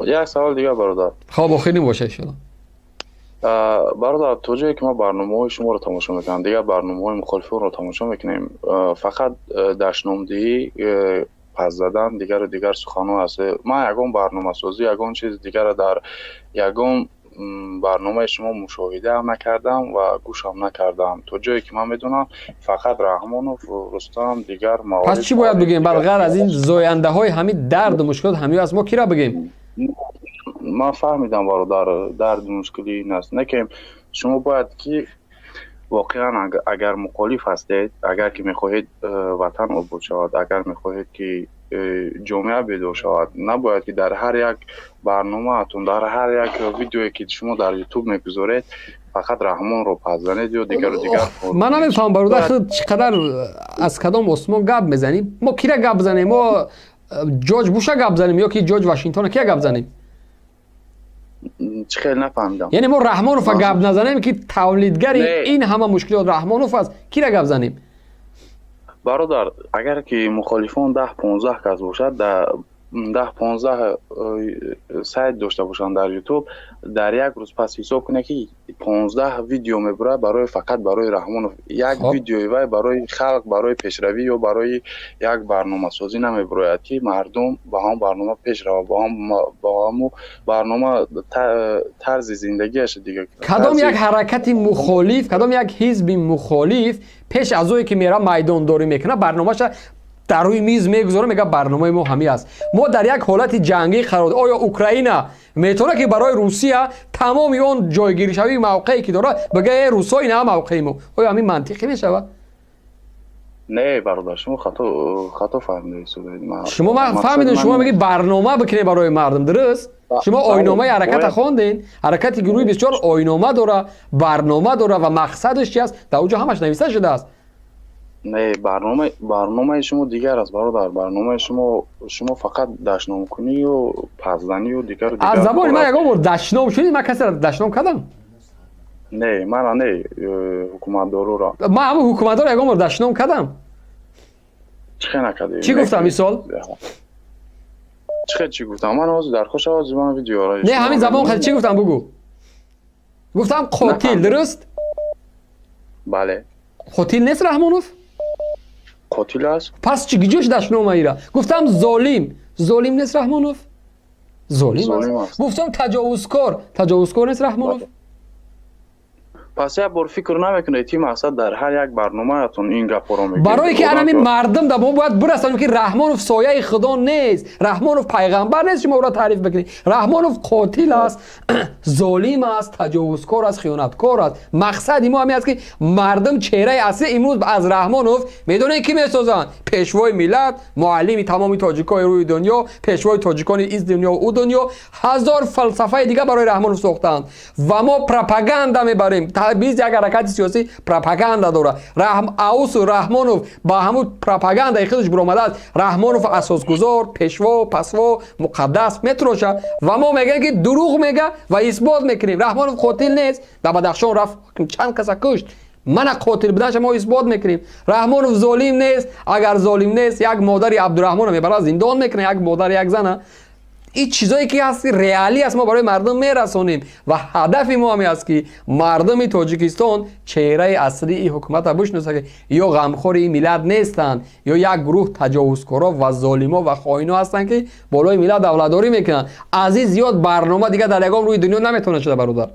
یک سوال دیگه برادر. خب آخرین باشه ان برادر تو جایی که ما برنامه‌های شما رو تماشا میکنیم دیگه برنامه‌های مخالفین رو تماشا میکنیم، فقط دشنامدهی پس زدن دیگر سخنان هست. من یگان برنامه سازی یگان چیز دیگر رو در یگان برنامه شما مشاهده هم نکردم و گوش هم نکردم. تو جایی که من میدونم فقط رحمانوف و رستم دیگر موارد. پس چی باید بگیم بر غیر از این زاینده های همین درد و مشکلات همین از ما کی را بگیم؟ من فهمیدم برادر درد مشکلی این است، نه که شما باید که واقعا اگر مخالف هستید، اگر که میخواهید وطن آباد شود، اگر میخواهید که جامعه بیدار شود، نباید که در هر یک برنامه اتون در هر یک ویدیویی که شما در یوتیوب میگذارید فقط رحمان رو پس زنید یا دیگر من نمیفهم برادر چقدر از کدام آسمان گپ میزنیم. ما کی را گپ بزنیم؟ ما جورج بوش را گپ بزنیم یا که جورج واشنگتن کی گپ بزنیم؟ چه خیلی نفهمیدم. یعنی ما رحمانوف گپ نزنیم که تولیدگر این همه مشکلات رحمانوف است، کی را گپ بزنیم؟ برادر اگر که مخالفان 10-15 کس باشد، 10-15 سایت داشته باشند در یوتیوب، در یک روز پس حساب کنه که 15 ویدیو میبره برای فقط برای رحمانوف. یک ویدیوی وای برای خلق، برای پیشروی یا برای یک برنامه سازی نمیبره که مردم با هم برنامه پیش رو با هم برنامه طرز زندگیش دیگه. کدام یک حرکت مخالف، کدام یک حزب مخالف پیش از اوی که میره میدان داری میکنه برنامه‌اش در روی میز میگذاره، میگه برنامه ما همین است. ما در یک حالت جنگی قرار. آیا اوکراین میتونه که برای روسیه تمام اون جایگیری شوی موقعی که داره بگه روسای نه موقعی ما؟ آیا همین منطقی میشه؟ نه برادر شما خطا فهمیدید. شما فهمیدین، شما میگی برنامه بکنید برای مردم، درست؟ شما آیین‌نامه حرکت خواندین. حرکت گروهی بسیار آیین‌نامه داره، برنامه داره و مقصدش چی است؟ در اونجا همش نوشته شده است. نه برنامه شما دیگر است برادر. برنامه شما فقط دشنام کنی و پسزنی و دیگر از زبان من یگان بار دشنام شدید. من کسی را دشنام کردم؟ نه من نه حکومت دارو را من همه حکومت دارو یگان بار دشنام کردم. چه نکردی؟ چی گفتم این سال؟ چی گفتم؟ من آواز در خوش آواز من ویدیو را نه همین زبان خیلی چی گفتم بگو. گفتم قاتل، درست؟ بله. قاتل نیست رحمانوف؟ قاتل است. پس چی گیجوش دشنام ایرا؟ گفتم ظالم نیست رحمانوف؟ ظالم است. گفتم تجاوزکار نیست رحمانوف؟ پس یک بار فکر نمیکنید تیم مقصد در هر یک برنامه‌تون این گپا رو میگید برای که الان مردم در ما باید برسونیم که رحمانوف سایه خدا نیست، رحمانوف پیغمبر نیست. شما او را تعریف بکنید. رحمانوف قاتل است، ظالم است، تجاوزکار است، خیانتکار است. مقصد ما همین است که مردم چهره اصلی امروز از رحمانوف میدونن کی میسازن؟ پیشوای ملت، معلم تمام تاجیکای روی دنیا، پیشوای تاجیکان این دنیا و او دنیا، هزار فلسفه دیگه برای رحمانوف ساختند و ما پروپاگاندا میبریم. بیز یک حرکت سیاسی پروپاگاندا داره. اوس و رحمانوف با همون پروپاگاندا خودش برآمده است. رحمانوف اساسگذار، پیشوا، پسوا، مقدس میتروشه و ما میگیم که دروغ میگه و اثبات میکنیم. رحمانوف قاتل نیست. در بدخشان رفت چند کس کشت. من قاتل بودنش ما اثبات میکنیم. رحمانوف ظالم نیست. اگر ظالم نیست یک مادر عبدالرحمن میبره زندان میکنه، یک مادر یک زن. این چیزایی که هست ریالی است ما برای مردم میرسونیم و هدف ما هم است که مردم تاجیکستان چهره اصلی این حکومت را بشناسه که یا غمخور این ملت نیستن یا یک گروه تجاوزکارا و ظالما و خائنا هستن که بالای ملت دولتداری میکنن. از این زیاد برنامه دیگه در یگام روی دنیا نمیتونه شده برادر.